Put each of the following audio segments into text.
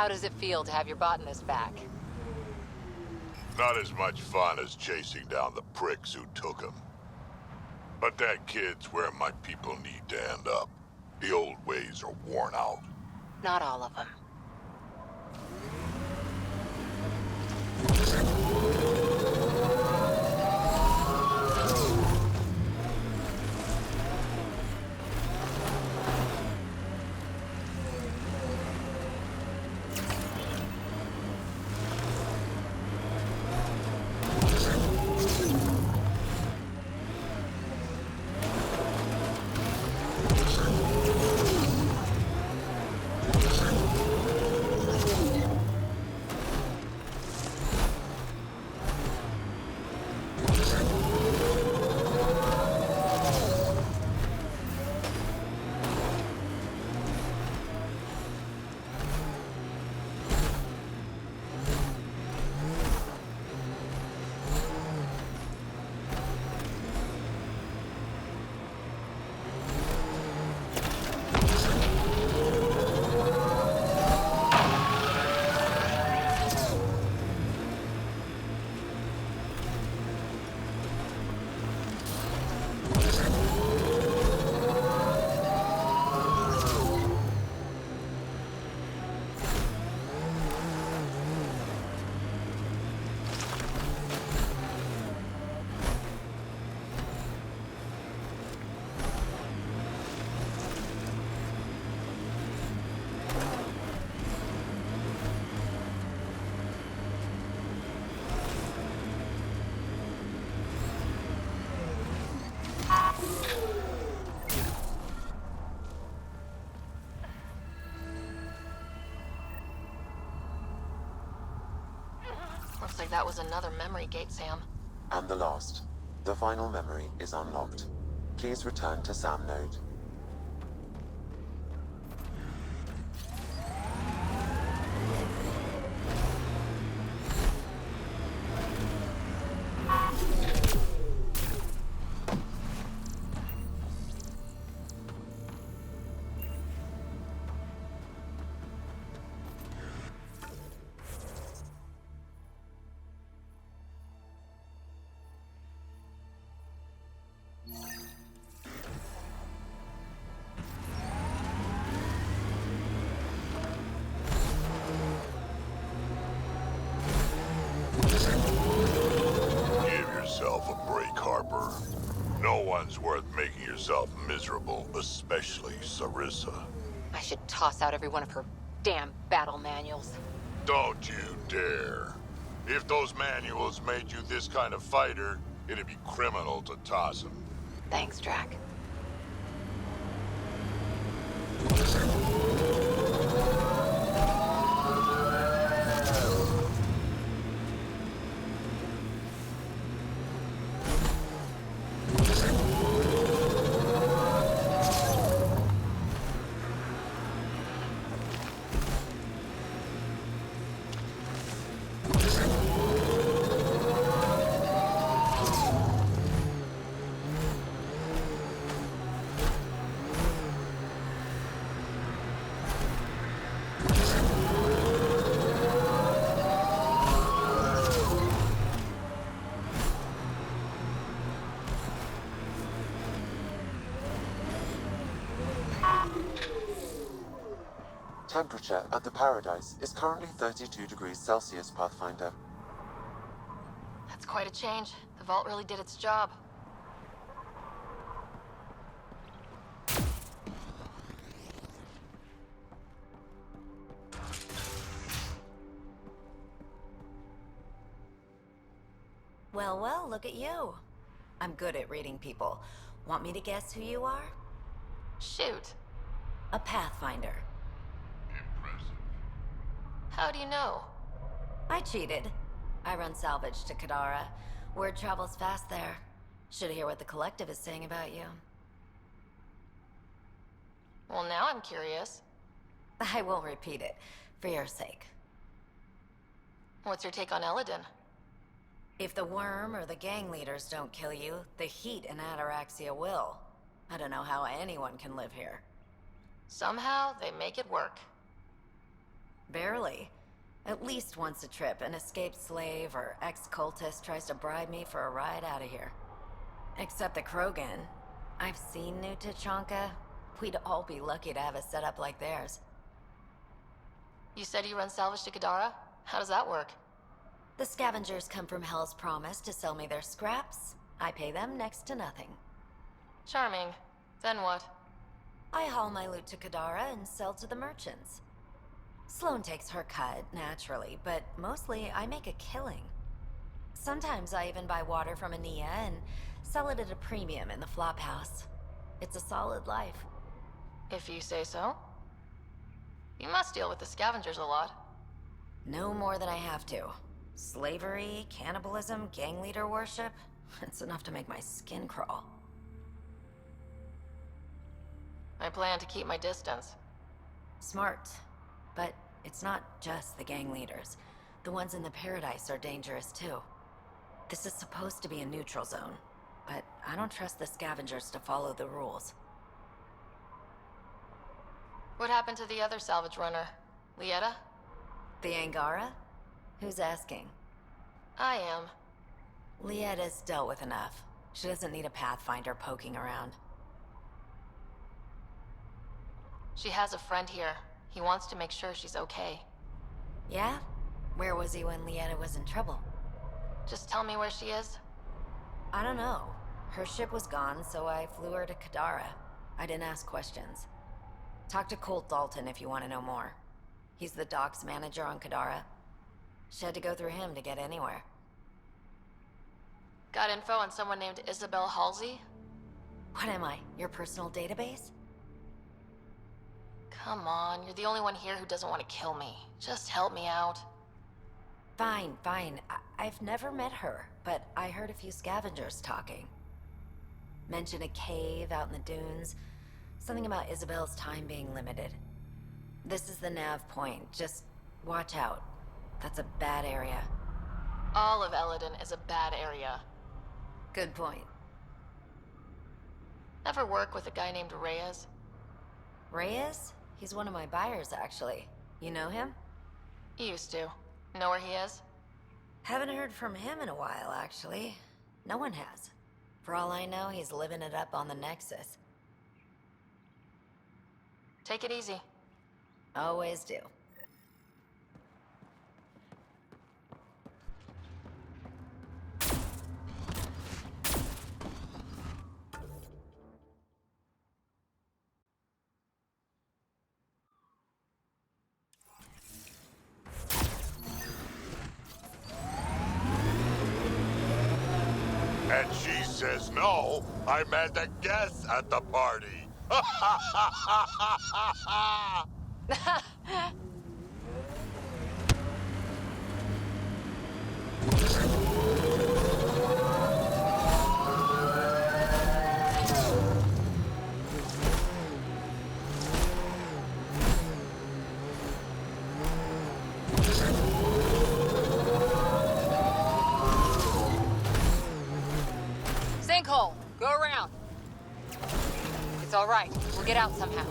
How does it feel to have your botanist back? Not as much fun as chasing down the pricks who took him. But that kid's where my people need to end up. The old ways are worn out. Not all of them. Looks like that was another memory gate, Sam. And the last. The final memory is unlocked. Please return to Sam Node. No one's worth making yourself miserable, especially Sarissa. I should toss out every one of her damn battle manuals. Don't you dare. If those manuals made you this kind of fighter, it'd be criminal to toss them. Thanks, Drac. Temperature at the Paradise is currently 32 degrees Celsius, Pathfinder. That's quite a change. The vault really did its job. Well, well, look at you. I'm good at reading people. Want me to guess who you are? Shoot. A Pathfinder. Impressive. How do you know? I cheated. I run salvage to Kadara. Word travels fast there. Should hear what the Collective is saying about you. Well, now I'm curious. I won't repeat it, for your sake. What's your take on Eladin? If the worm or the gang leaders don't kill you, the heat in Ataraxia will. I don't know how anyone can live here. Somehow, they make it work. Barely. At least once a trip, an escaped slave or ex-cultist tries to bribe me for a ride out of here. Except the Krogan. I've seen New Tachanka. We'd all be lucky to have a setup like theirs. You said you run salvage to Kadara? How does that work? The scavengers come from Hell's Promise to sell me their scraps. I pay them next to nothing. Charming. Then what? I haul my loot to Kadara and sell to the merchants. Sloane takes her cut, naturally, but mostly I make a killing. Sometimes I even buy water from Ania and sell it at a premium in the flop house. It's a solid life. If you say so. You must deal with the scavengers a lot. No more than I have to. Slavery, cannibalism, gang leader worship. It's enough to make my skin crawl. I plan to keep my distance. Smart. But it's not just the gang leaders. The ones in the Paradise are dangerous too. This is supposed to be a neutral zone, but I don't trust the scavengers to follow the rules. What happened to the other salvage runner? Lieta? The Angara? Who's asking? I am. Lieta's dealt with enough. She doesn't need a Pathfinder poking around. She has a friend here. He wants to make sure she's okay. Yeah? Where was he when Lieta was in trouble? Just tell me where she is. I don't know. Her ship was gone, so I flew her to Kadara. I didn't ask questions. Talk to Colt Dalton if you want to know more. He's the docks manager on Kadara. She had to go through him to get anywhere. Got info on someone named Isabel Halsey? What am I, your personal database? Come on, you're the only one here who doesn't want to kill me. Just help me out. Fine, fine. I've never met her, but I heard a few scavengers talking. Mentioned a cave out in the dunes. Something about Isabel's time being limited. This is the nav point. Just watch out. That's a bad area. All of Eladin is a bad area. Good point. Ever work with a guy named Reyes? Reyes? He's one of my buyers, actually. You know him? Used to. Know where he is? Haven't heard from him in a while, actually. No one has. For all I know, he's living it up on the Nexus. Take it easy. Always do. And she says no, I'm at the guest at the party. Sinkhole! Go around! It's all right. We'll get out somehow.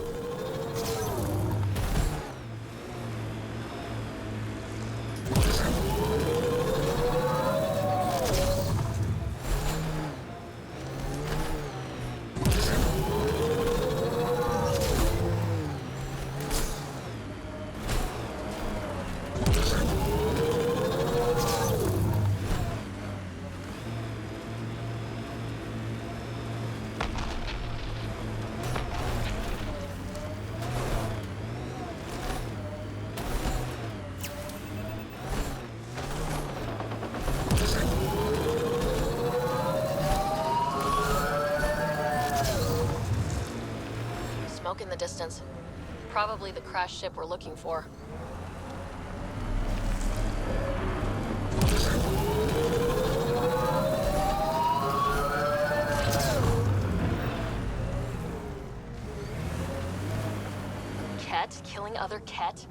smoke in the distance. Probably the crashed ship we're looking for. Ket killing other Ket?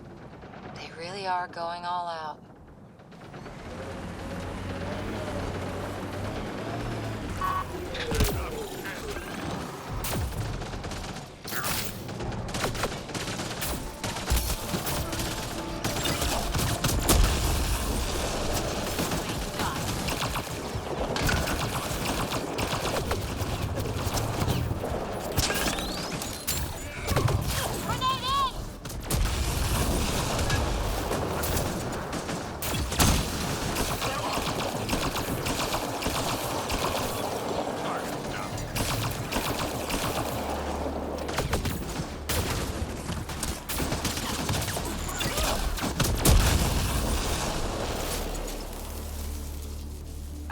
They really are going all out.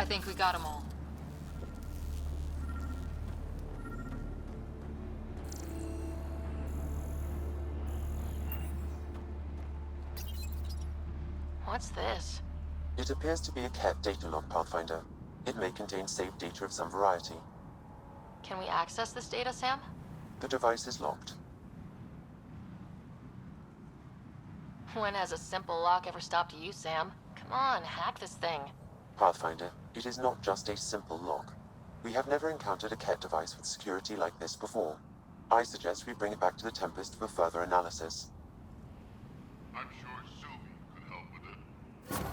I think we got them all. What's this? It appears to be a cat data log, Pathfinder. It may contain saved data of some variety. Can we access this data, Sam? The device is locked. When has a simple lock ever stopped you, Sam? Come on, hack this thing. Pathfinder, it is not just a simple lock. We have never encountered a cat device with security like this before. I suggest we bring it back to the Tempest for further analysis. I'm sure Sylvie could help with it.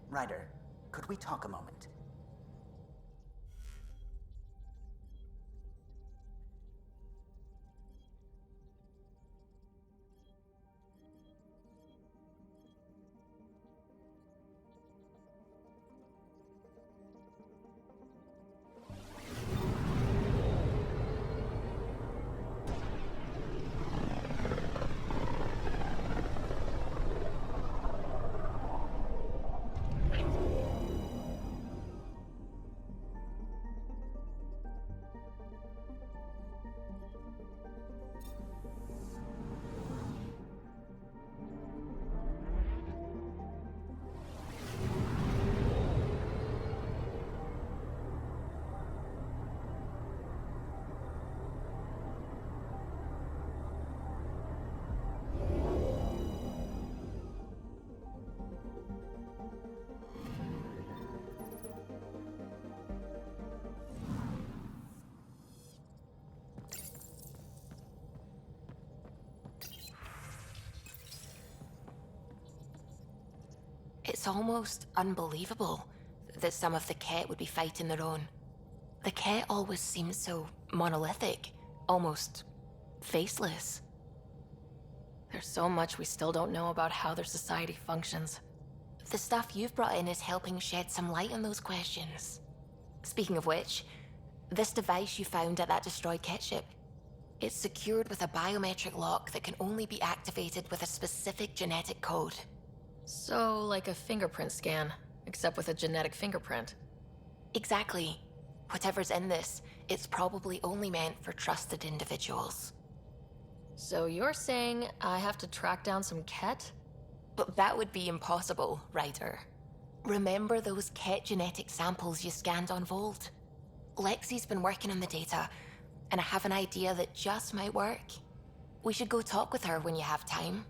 Ryder, could we talk a moment? It's almost unbelievable that some of the Ket would be fighting their own. The Ket always seemed so monolithic, almost faceless. There's so much we still don't know about how their society functions. The stuff you've brought in is helping shed some light on those questions. Speaking of which, this device you found at that destroyed Ket ship, it's secured with a biometric lock that can only be activated with a specific genetic code. So, like a fingerprint scan, except with a genetic fingerprint. Exactly. Whatever's in this, it's probably only meant for trusted individuals. So you're saying I have to track down some Ket? But that would be impossible, Ryder. Remember those Ket genetic samples you scanned on Volt? Lexi's been working on the data, and I have an idea that just might work. We should go talk with her when you have time.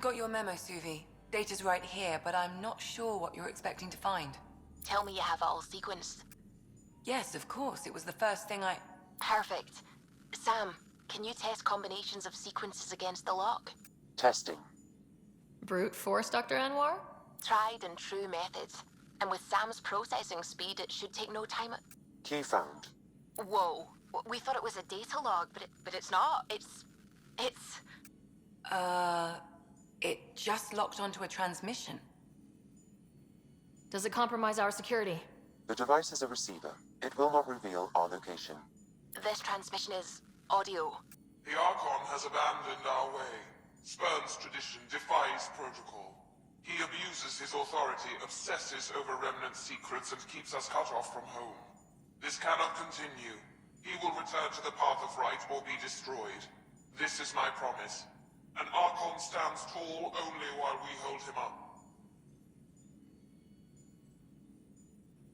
Got your memo, Suvi. Data's right here, but I'm not sure what you're expecting to find. Tell me you have it all sequenced. Yes, of course. It was the first thing I... Perfect. Sam, can you test combinations of sequences against the lock? Testing. Brute force, Dr. Anwar? Tried and true methods. And with Sam's processing speed, it should take no time. Key found. Whoa. We thought it was a data log, but it's not. It's... It just locked onto a transmission. Does it compromise our security? The device is a receiver. It will not reveal our location. This transmission is audio. The Archon has abandoned our way, spurns tradition, defies protocol. He abuses his authority, obsesses over Remnant secrets, and keeps us cut off from home. This cannot continue. He will return to the path of right or be destroyed. This is my promise. An Archon stands tall only while we hold him up.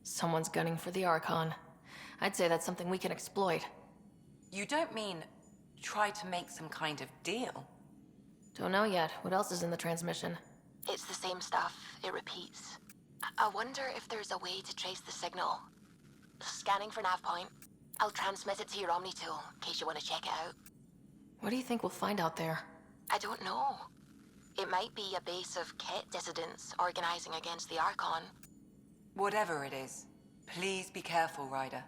Someone's gunning for the Archon. I'd say that's something we can exploit. You don't mean try to make some kind of deal? Don't know yet. What else is in the transmission? It's the same stuff. It repeats. I wonder if there's a way to trace the signal. Scanning for nav point. I'll transmit it to your Omni tool, in case you want to check it out. What do you think we'll find out there? I don't know. It might be a base of Ket dissidents organizing against the Archon. Whatever it is, please be careful, Ryder.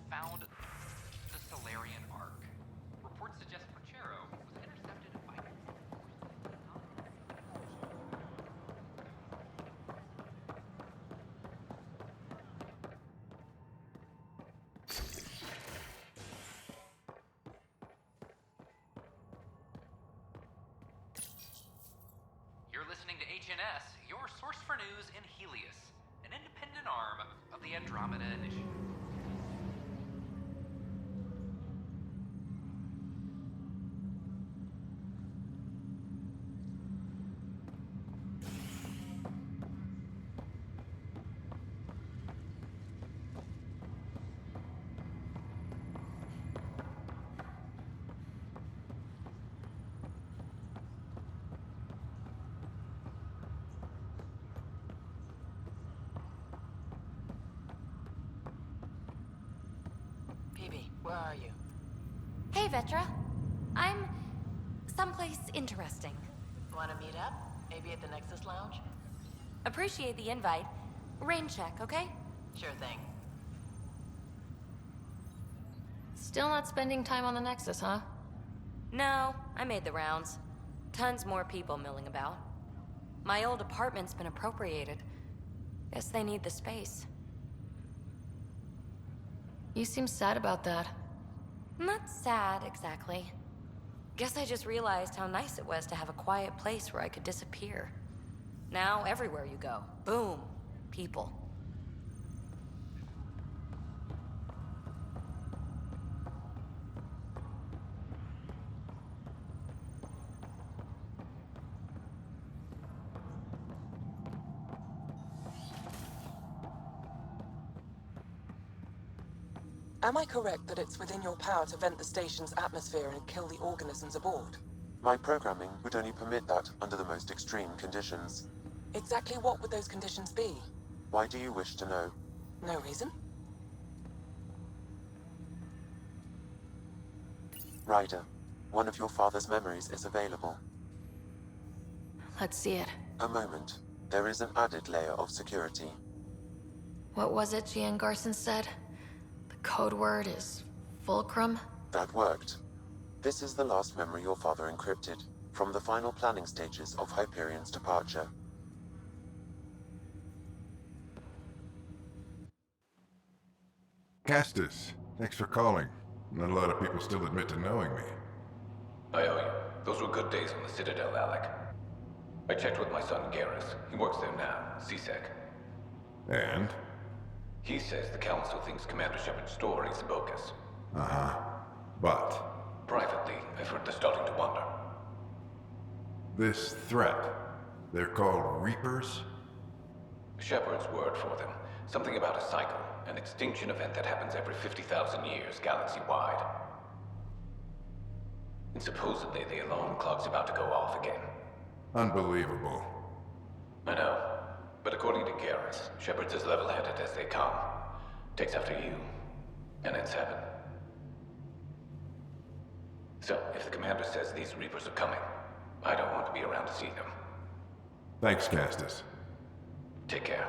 found the Solarian Ark. Reports suggest Perchero was intercepted by... You're listening to HNS, your source for news in Helios, an independent arm of the Andromeda Initiative. Where are you? Hey, Vetra. I'm someplace interesting. Want to meet up? Maybe at the Nexus Lounge? Appreciate the invite. Rain check, okay? Sure thing. Still not spending time on the Nexus, huh? No, I made the rounds. Tons more people milling about. My old apartment's been appropriated. Guess they need the space. You seem sad about that. Not sad, exactly. Guess I just realized how nice it was to have a quiet place where I could disappear. Now, everywhere you go, boom, people. Am I correct that it's within your power to vent the station's atmosphere and kill the organisms aboard? My programming would only permit that under the most extreme conditions. Exactly what would those conditions be? Why do you wish to know? No reason? Ryder, one of your father's memories is available. Let's see it. A moment. There is an added layer of security. What was it Gian Garson said? The code word is fulcrum? That worked. This is the last memory your father encrypted, from the final planning stages of Hyperion's departure. Castus, thanks for calling. Not a lot of people still admit to knowing me. I owe you. Those were good days on the Citadel, Alec. I checked with my son Garrus. He works there now, CSEC. And? He says the Council thinks Commander Shepard's story is bogus. Uh-huh. But? Privately, I've heard they're starting to wonder. This threat, they're called Reapers? Shepard's word for them. Something about a cycle, an extinction event that happens every 50,000 years, galaxy-wide. And supposedly the alarm clock's about to go off again. Unbelievable. I know. But according to Garrus, Shepard's as level-headed as they come. Takes after you, and it's heaven. So, if the commander says these Reapers are coming, I don't want to be around to see them. Thanks, Castus. Take care.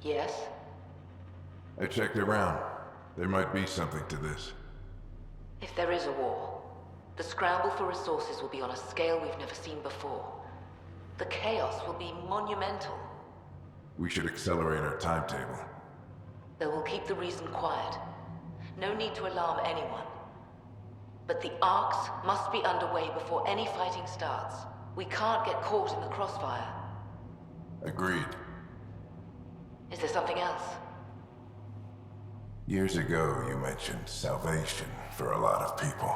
Yes? I checked around. There might be something to this. If there is a war, the scramble for resources will be on a scale we've never seen before. The chaos will be monumental. We should accelerate our timetable. They will keep the reason quiet. No need to alarm anyone. But the arcs must be underway before any fighting starts. We can't get caught in the crossfire. Agreed. Is there something else? Years ago, you mentioned salvation for a lot of people.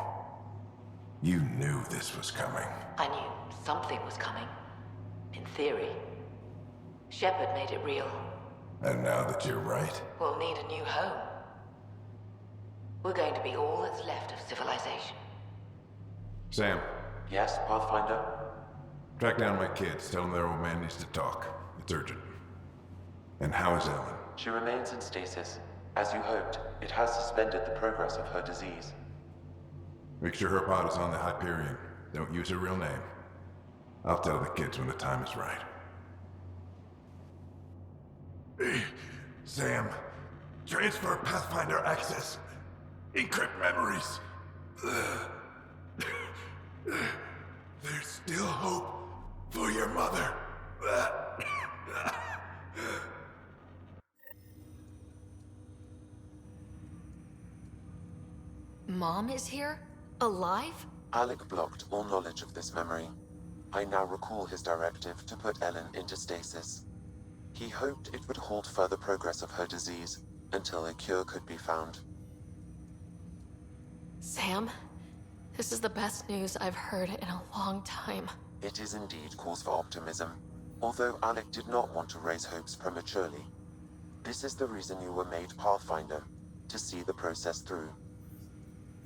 You knew this was coming. I knew something was coming. In theory. Shepard made it real. And now that you're right, We'll need a new home. We're going to be all that's left of civilization. Sam, Yes, Pathfinder? track down my kids. Tell them their old man needs to talk. It's urgent. And how is Ellen? She remains in stasis. As you hoped, it has suspended the progress of her disease. Make sure her pod is on the Hyperion. Don't use her real name. I'll tell the kids when the time is right. Sam, transfer Pathfinder access. Encrypt memories. There's still hope for your mother. Mom is here? Alive? Alec blocked all knowledge of this memory. I now recall his directive to put Ellen into stasis. He hoped it would halt further progress of her disease until a cure could be found. Sam, this is the best news I've heard in a long time. It is indeed cause for optimism, although Alec did not want to raise hopes prematurely. This is the reason you were made Pathfinder, to see the process through.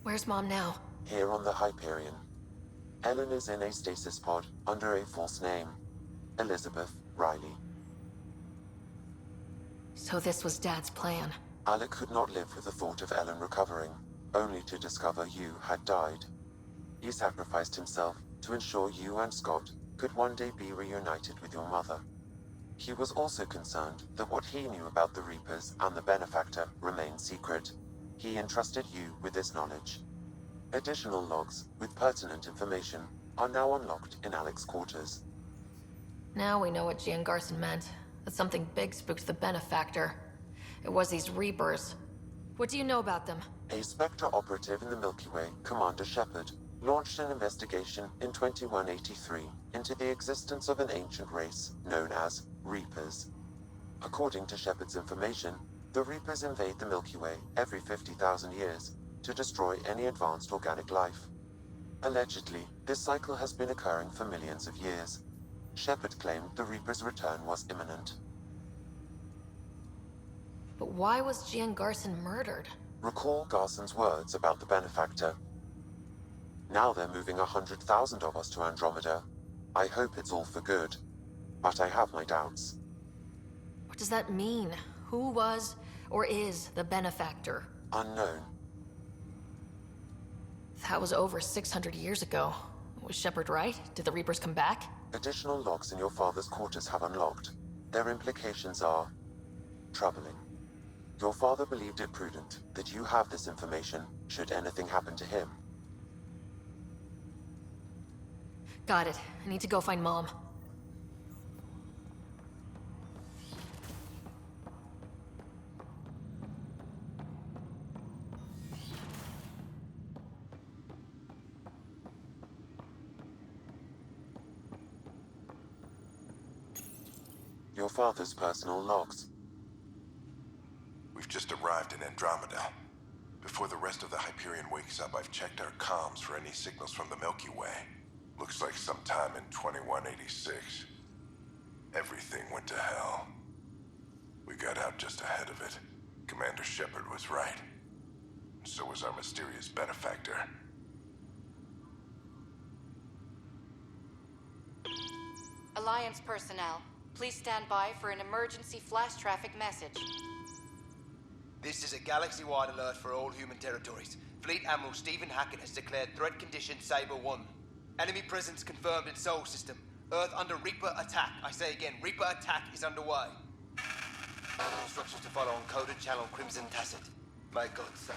Where's Mom now? Here on the Hyperion. Ellen is in a stasis pod under a false name. Elizabeth Riley. So this was Dad's plan. Alec could not live with the thought of Ellen recovering, only to discover you had died. He sacrificed himself to ensure you and Scott could one day be reunited with your mother. He was also concerned that what he knew about the Reapers and the Benefactor remained secret. He entrusted you with this knowledge. Additional logs with pertinent information are now unlocked in Alec's quarters. Now we know what Gian Garson meant. That something big spooked the Benefactor. It was these Reapers. What do you know about them? A Spectre operative in the Milky Way, Commander Shepard, launched an investigation in 2183 into the existence of an ancient race known as Reapers. According to Shepard's information, the Reapers invade the Milky Way every 50,000 years to destroy any advanced organic life. Allegedly, this cycle has been occurring for millions of years. Shepard claimed the Reapers' return was imminent. But why was Gian Garson murdered? Recall Garson's words about the Benefactor. Now they're moving 100,000 of us to Andromeda. I hope it's all for good. but I have my doubts. What does that mean? Who was or is the benefactor? Unknown. That was over 600 years ago. Was Shepard right? Did the Reapers come back? Additional logs in your father's quarters have unlocked. Their implications are troubling. Your father believed it prudent that you have this information should anything happen to him. Got it. I need to go find Mom. Your father's personal logs. We've just arrived in Andromeda. Before the rest of the Hyperion wakes up, I've checked our comms for any signals from the Milky Way. Looks like sometime in 2186. Everything went to hell. We got out just ahead of it. Commander Shepard was right. So was our mysterious benefactor. Alliance personnel, please stand by for an emergency flash traffic message. This is a galaxy-wide alert for all human territories. Fleet Admiral Stephen Hackett has declared threat condition Saber 1. Enemy presence confirmed in Sol System. Earth under Reaper attack. I say again, Reaper attack is underway. Instructions to follow on coded channel Crimson Tacit. May God save.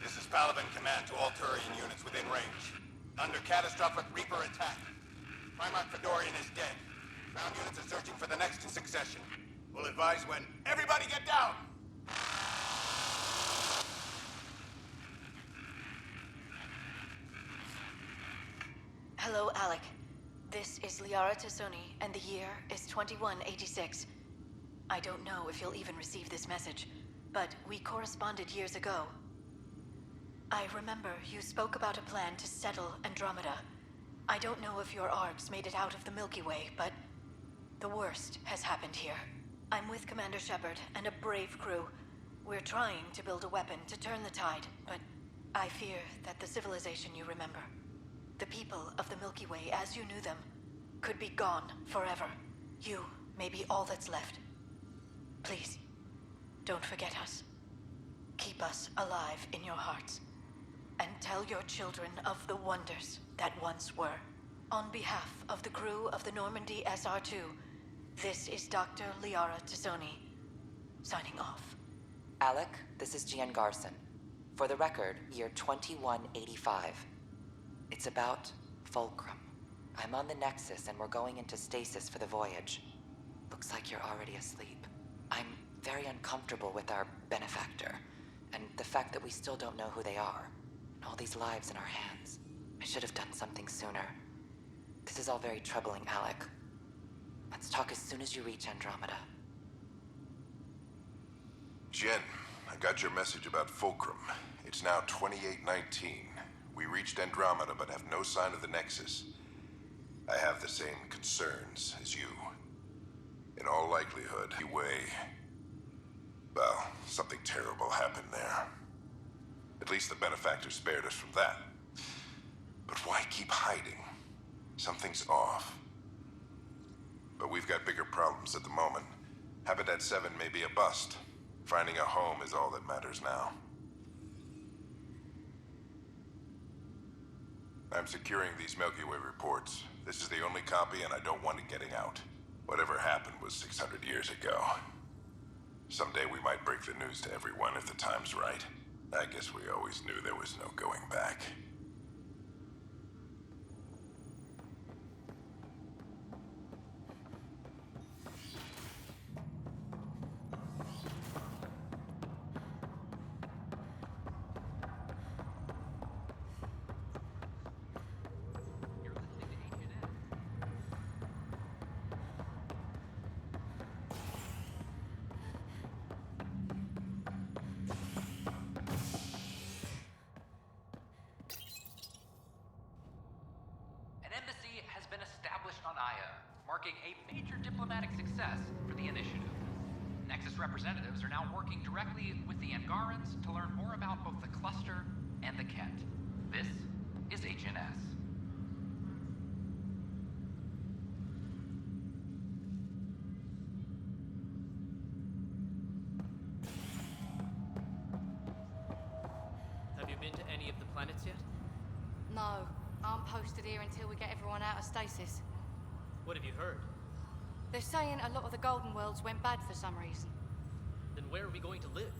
This is Paladin Command to all Turian units within range. Under catastrophic Reaper attack. Primarch Fedorian is dead. Ground units are searching for the next in succession. We'll advise when. Everybody get down! Hello, Alec. This is Liara Tassoni, and the year is 2186. I don't know if you'll even receive this message, but we corresponded years ago. I remember you spoke about a plan to settle Andromeda. I don't know if your arcs made it out of the Milky Way, but the worst has happened here. I'm with Commander Shepard and a brave crew. We're trying to build a weapon to turn the tide, but I fear that the civilization you remember, the people of the Milky Way as you knew them, could be gone forever. You may be all that's left. Please, don't forget us. Keep us alive in your hearts. And tell your children of the wonders that once were. On behalf of the crew of the Normandy SR-2, this is Dr. Liara Tassoni, signing off. Alec, this is Gian Garson. For the record, year 2185. It's about Fulcrum. I'm on the Nexus and we're going into stasis for the voyage. Looks like you're already asleep. I'm very uncomfortable with our benefactor, and the fact that we still don't know who they are. And all these lives in our hands. I should have done something sooner. This is all very troubling, Alec. Let's talk as soon as you reach Andromeda. Jen, I got your message about Fulcrum. It's now 2819. We reached Andromeda but have no sign of the Nexus. I have the same concerns as you. In all likelihood, well, something terrible happened there. At least the benefactor spared us from that. But why keep hiding? Something's off. But we've got bigger problems at the moment. Habitat 7 may be a bust. Finding a home is all that matters now. I'm securing these Milky Way reports. This is the only copy and I don't want it getting out. Whatever happened was 600 years ago. Someday we might break the news to everyone if the time's right. I guess we always knew there was no going back. marking a major diplomatic success for the initiative. Nexus representatives are now working directly with the Angarans to learn more about both the cluster and the Kent. This is HNS. into any of the planets yet? No, I'm posted here until we get everyone out of stasis. What have you heard? They're saying a lot of the Golden Worlds went bad for some reason. Then where are we going to live?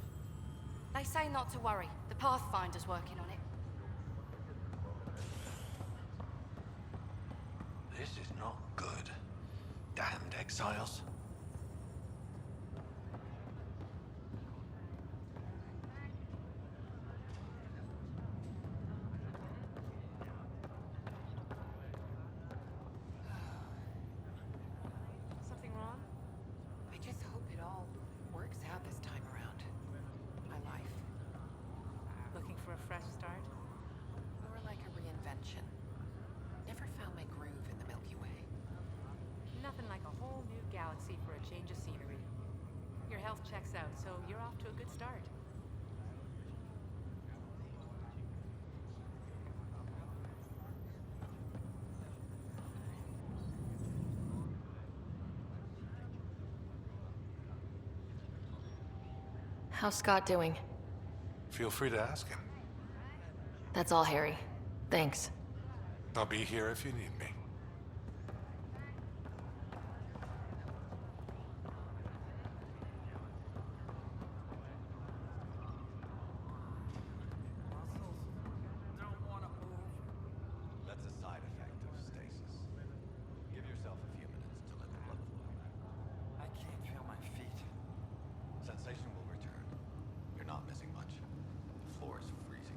They say not to worry. The Pathfinder's working on it. This is not good. Damned exiles. Something wrong? I just hope it all works out this time around. My life. Looking for a fresh start? More like a reinvention. Never found my groove in the Milky Way. Nothing like a whole new galaxy for a change of scenery. Your health checks out, so you're off to a good start. How's Scott doing? Feel free to ask him. That's all, Harry. Thanks. I'll be here if you need me. That's a side effect of stasis. Give yourself a few minutes to let the blood flow. I can't feel my feet. Sensation will return. You're not missing much. The floor is freezing.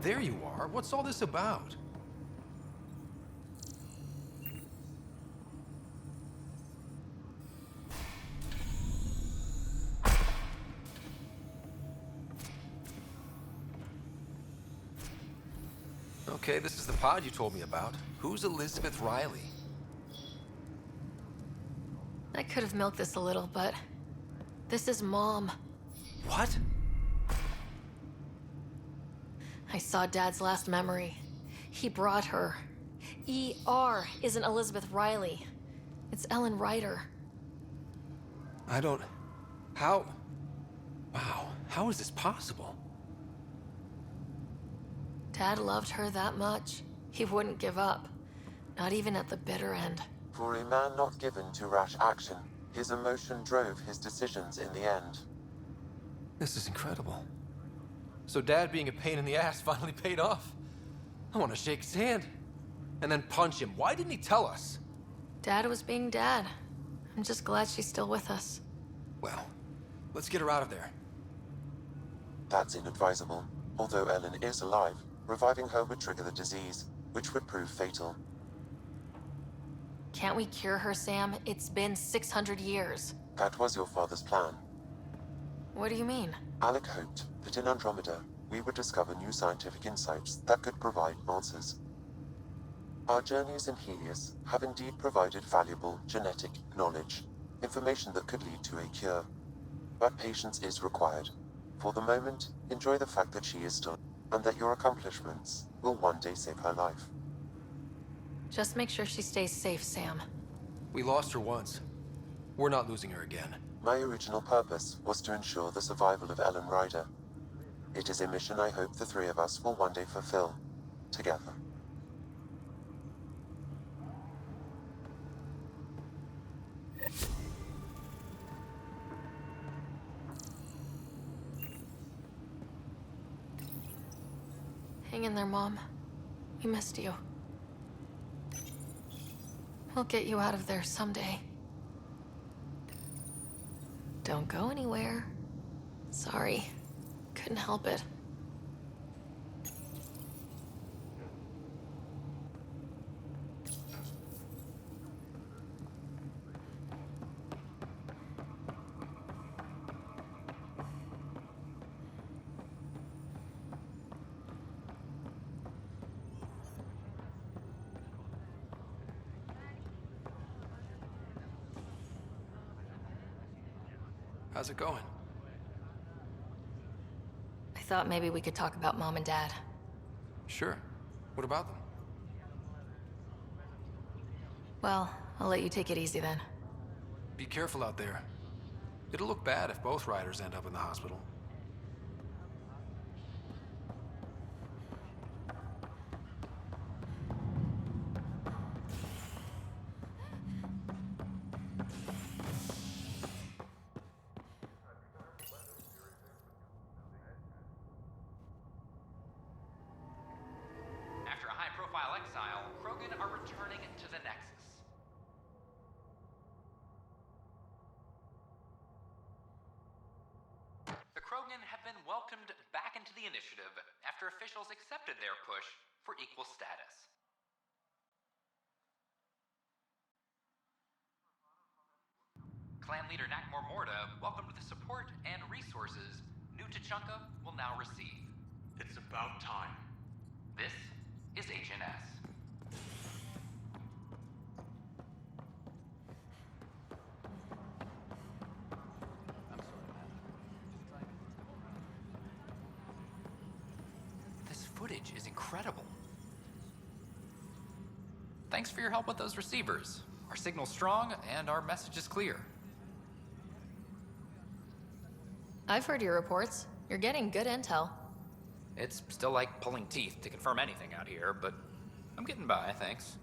There you are. What's all this about? Okay, this is the pod you told me about. Who's Elizabeth Riley? I could have milked this a little, but this is Mom. What? I saw Dad's last memory. He brought her. ER isn't Elizabeth Riley. It's Ellen Ryder. I don't... How... Wow, how is this possible? Dad loved her that much. He wouldn't give up. Not even at the bitter end. For a man not given to rash action, his emotion drove his decisions in the end. This is incredible. So Dad being a pain in the ass finally paid off. I want to shake his hand. And then punch him. Why didn't he tell us? Dad was being Dad. I'm just glad she's still with us. Well, let's get her out of there. That's inadvisable. Although Ellen is alive, reviving her would trigger the disease, which would prove fatal. Can't we cure her, Sam? It's been 600 years. That was your father's plan. What do you mean? Alec hoped that in Andromeda, we would discover new scientific insights that could provide answers. Our journeys in Helios have indeed provided valuable genetic knowledge, information that could lead to a cure. But patience is required. For the moment, enjoy the fact that she is still, and that your accomplishments will one day save her life. Just make sure she stays safe, Sam. We lost her once. We're not losing her again. My original purpose was to ensure the survival of Ellen Ryder. It is a mission I hope the three of us will one day fulfill, together. Hang in there, Mom. We missed you. We'll get you out of there someday. Don't go anywhere. Sorry. Couldn't help it. How's it going? I thought maybe we could talk about Mom and Dad. Sure. What about them? Well, I'll let you take it easy then. Be careful out there. It'll look bad if both riders end up in the hospital. After a high-profile exile, Krogan are returning to the Nexus. The Krogan have been welcomed back into the initiative after officials accepted their push for equal status. Clan leader Nakmor Morda welcomed the support and resources New Tachanka will now receive. It's about time. This is HNS. This footage is incredible. Thanks for your help with those receivers. Our signal's strong and our message is clear. I've heard your reports. You're getting good intel. It's still like pulling teeth to confirm anything out here, but I'm getting by, thanks.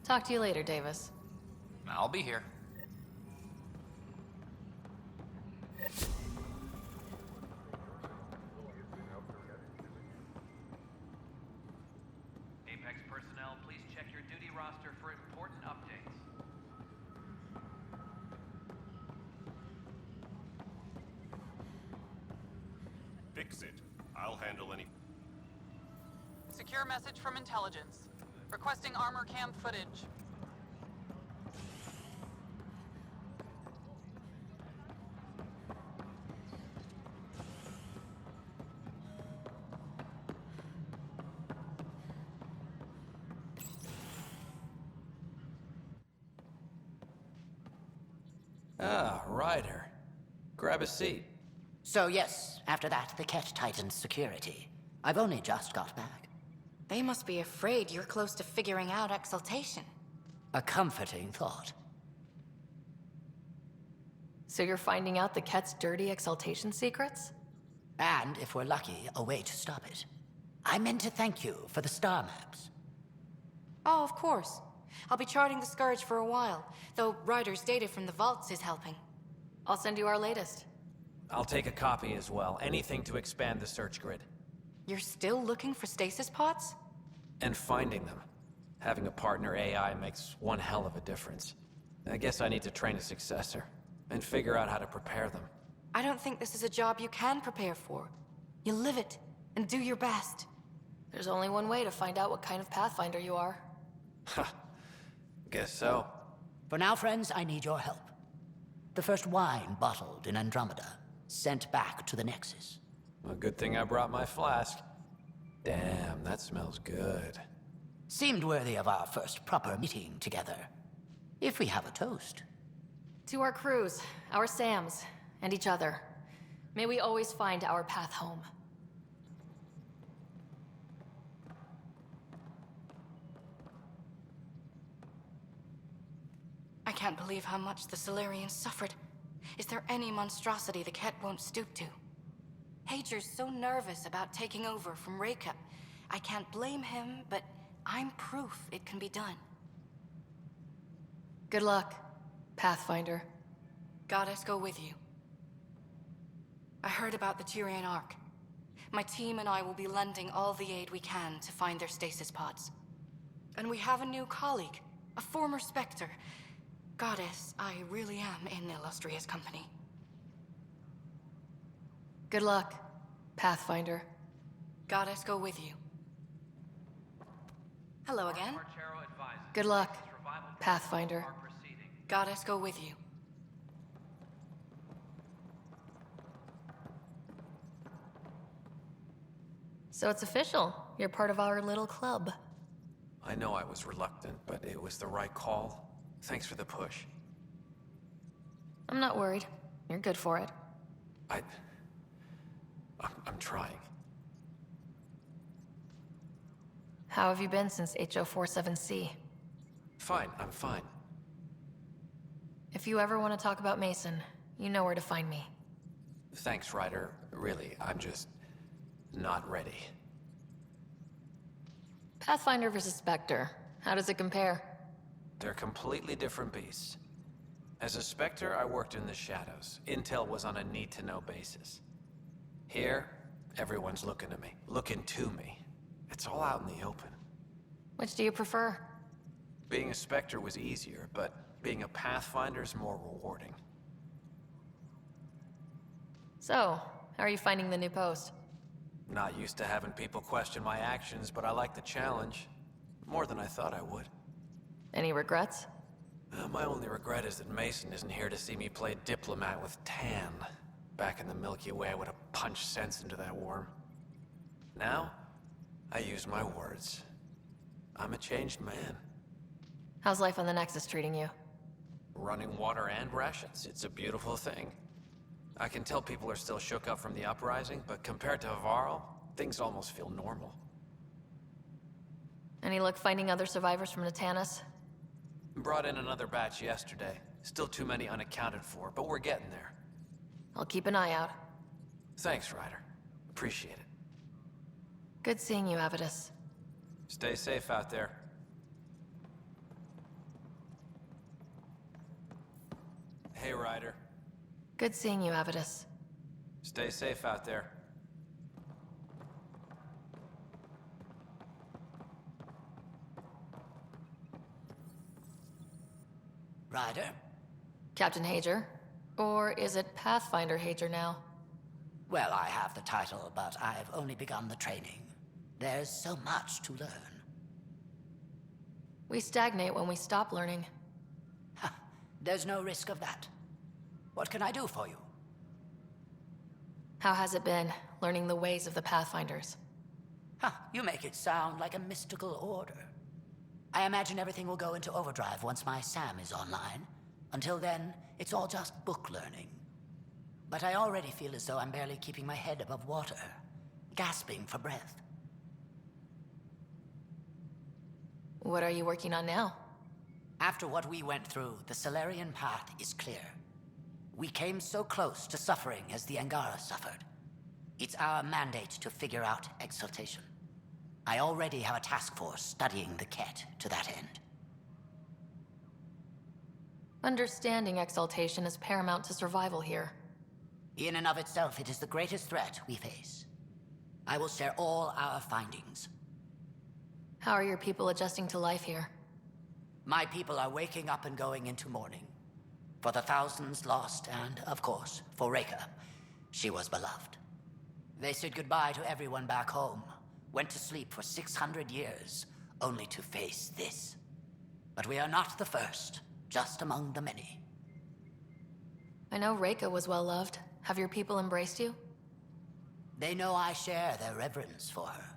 Talk to you later, Davis. I'll be here. Apex personnel, please check your duty roster for important updates. Fix it. I'll handle any... Secure message from intelligence. Requesting armor cam footage. Ah, Ryder. Grab a seat. So yes, after that, the Ket tightened security. I've only just got back. They must be afraid you're close to figuring out exaltation. A comforting thought. So you're finding out the Ket's dirty exaltation secrets? And, if we're lucky, a way to stop it. I meant to thank you for the star maps. Oh, of course. I'll be charting the Scourge for a while, though Ryder's data from the vaults is helping. I'll send you our latest. I'll take a copy as well. Anything to expand the search grid. You're still looking for stasis pods? And finding them. Having a partner AI makes one hell of a difference. I guess I need to train a successor, and figure out how to prepare them. I don't think this is a job you can prepare for. You live it, and do your best. There's only one way to find out what kind of Pathfinder you are. Ha. Guess so. For now, friends, I need your help. The first wine bottled in Andromeda, sent back to the Nexus. A good thing I brought my flask. Damn, that smells good. Seemed worthy of our first proper meeting together. If we have a toast. To our crews, our Sams, and each other. May we always find our path home. I can't believe how much the Solarians suffered. Is there any monstrosity the Ket won't stoop to? Hager's so nervous about taking over from Reka. I can't blame him, but I'm proof it can be done. Good luck, Pathfinder. Goddess go with you. I heard about the Tyrian Ark. My team and I will be lending all the aid we can to find their stasis pods. And we have a new colleague, a former Spectre. Goddess, I really am in illustrious company. Good luck, Pathfinder. Goddess go with you. Hello again. Good luck, Pathfinder. Goddess go with you. So it's official. You're part of our little club. I know I was reluctant, but it was the right call. Thanks for the push. I'm not worried. You're good for it. I'm trying. How have you been since HO47C? Fine, I'm fine. If you ever want to talk about Mason, you know where to find me. Thanks, Ryder. Really, I'm just not ready. Pathfinder versus Spectre. How does it compare? They're completely different beasts. As a Spectre, I worked in the shadows. Intel was on a need-to-know basis. Here, everyone's looking to me. Looking to me. It's all out in the open. Which do you prefer? Being a Spectre was easier, but being a Pathfinder's more rewarding. So, how are you finding the new post? Not used to having people question my actions, but I like the challenge. More than I thought I would. Any regrets? My only regret is that Mason isn't here to see me play diplomat with Tan. Back in the Milky Way, I would have punched sense into that worm. Now, I use my words. I'm a changed man. How's life on the Nexus treating you? Running water and rations, it's a beautiful thing. I can tell people are still shook up from the uprising, but compared to Varl, things almost feel normal. Any luck finding other survivors from Natanus? Brought in another batch yesterday. Still too many unaccounted for, but we're getting there. I'll keep an eye out. Thanks, Ryder. Appreciate it. Good seeing you, Avidus. Stay safe out there. Hey, Ryder. Good seeing you, Avidus. Stay safe out there. Ryder? Captain Hager? Or is it Pathfinder Hager now? Well, I have the title, but I've only begun the training. There's so much to learn. We stagnate when we stop learning. There's no risk of that. What can I do for you? How has it been, learning the ways of the Pathfinders? You make it sound like a mystical order. I imagine everything will go into overdrive once my SAM is online. Until then, it's all just book learning. But I already feel as though I'm barely keeping my head above water, gasping for breath. What are you working on now? After what we went through, the Solarian path is clear. We came so close to suffering as the Angara suffered. It's our mandate to figure out exaltation. I already have a task force studying the Ket to that end. Understanding exaltation is paramount to survival here. In and of itself, it is the greatest threat we face. I will share all our findings. How are your people adjusting to life here? My people are waking up and going into mourning. For the thousands lost, and, of course, for Reka. She was beloved. They said goodbye to everyone back home, went to sleep for 600 years, only to face this. But we are not the first, just among the many. I know Reka was well loved. Have your people embraced you? They know I share their reverence for her.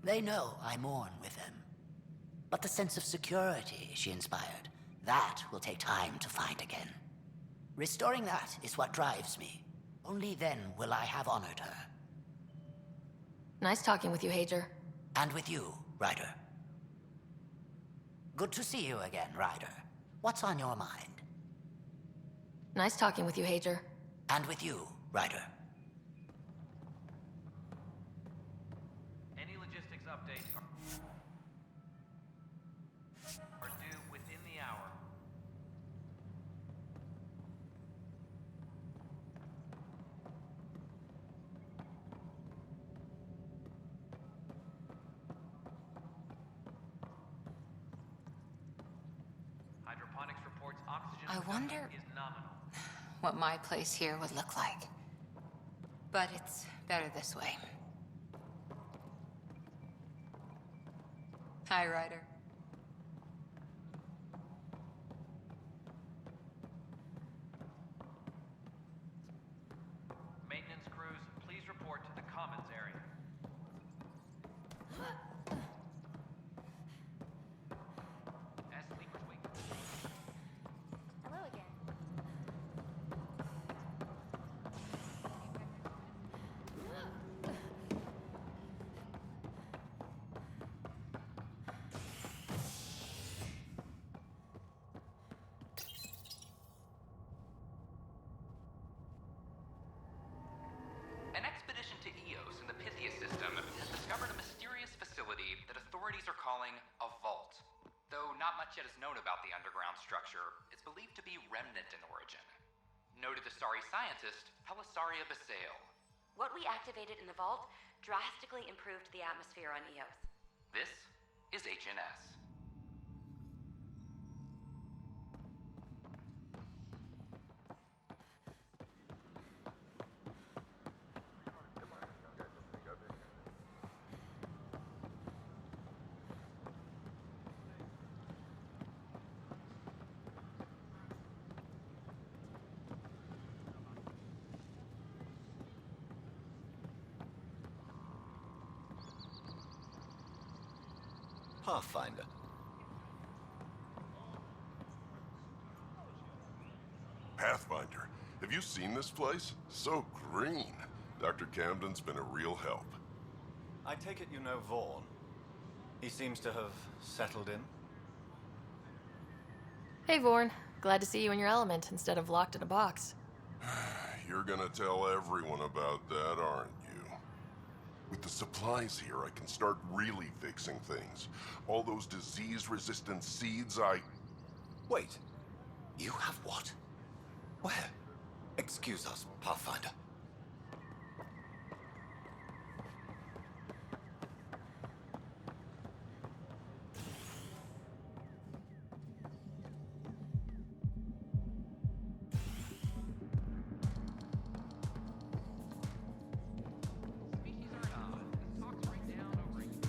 They know I mourn with them. But the sense of security she inspired, that will take time to find again. Restoring that is what drives me. Only then will I have honored her. Nice talking with you, Hager. And with you, Ryder. Good to see you again, Ryder. What's on your mind? Nice talking with you, Hager. And with you, Ryder. Any logistics updates are due within the hour. Hydroponics reports oxygen I wonder is nominal. what my place here would look like. But it's better this way. Hi, Ryder. Maintenance crews, please report to the commons area. As sleepers wake. Hello again. yet is known about the underground structure. It's believed to be remnant in origin. Noted Asari scientist Pelisaria Basale. What we activated in the vault drastically improved the atmosphere on Eos. This is HNS. Pathfinder. Pathfinder, have you seen this place? So green. Dr. Camden's been a real help. I take it you know Vaughn. He seems to have settled in. Hey, Vorn. Glad to see you in your element instead of locked in a box. You're gonna tell everyone about that, aren't you? With the supplies here, I can start really fixing things. All those disease-resistant seeds Wait. You have what? Where? Excuse us, Pathfinder.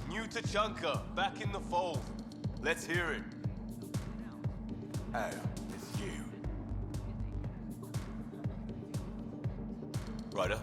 New Tachanka, back in the fold. Let's hear it. Oh, it's you. Ryder?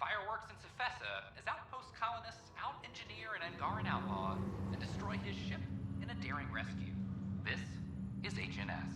Fireworks in Cephessa as outpost colonists out-engineer an Angaran outlaw and destroy his ship in a daring rescue. This is HNS.